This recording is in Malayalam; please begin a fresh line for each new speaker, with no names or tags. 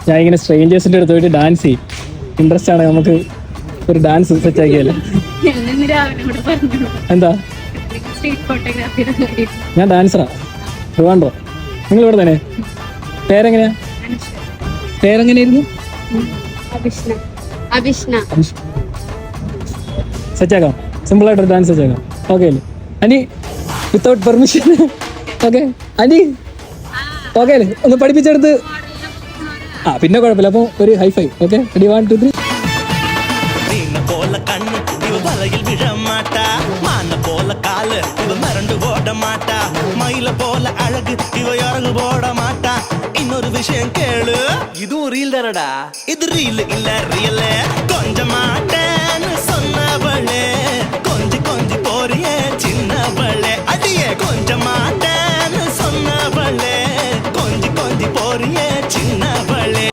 ഞാൻ ഇങ്ങനെ സ്ട്രേഞ്ചേഴ്സിന്റെ അടുത്ത് പോയിട്ട് ഡാൻസ് ചെയ്യും. ഇൻട്രസ്റ്റ് ആണ്, നമുക്ക് ഒരു ഡാൻസ് സെറ്റ് ആക്കിയല്ലേ? എന്താ? ഞാൻ ഡാൻസറാ, ട്രിവാൻഡ്രം. നിങ്ങൾ ഇവിടെ തന്നെ? പേരെങ്ങനെയാ? പേരെങ്ങനെയായിരുന്നു? സെറ്റാക്കാം, സിമ്പിൾ ആയിട്ടൊരു ഡാൻസ് സെറ്റാക്കാം. ഓക്കെ അല്ലേ Ani? Without permission. Okay Ani, okay അല്ലേ? ഒന്ന് പഠിപ്പിച്ചെടുത്ത്. പിന്നെ കുഴപ്പമില്ല. അപ്പോൾ ഒരു ഹൈഫൈ. Okay, ready 1 2 3. வலையில் விழமாட்டா, மான போல காலு இவ மறந்து ஓட மாட்டா, மயில போல அழகு இவ இறங்கு போட மாட்டா. இன்னொரு விஷயம் கேளு, இதுவும் ரீல் தானடா. இது ரீல் இல்ல ரியல். கொஞ்ச மாட்டேன்னு சொன்னவளே, கொஞ்சி கொஞ்சி போறியே சின்னவளே, அடியே கொஞ்ச மாட்டேன்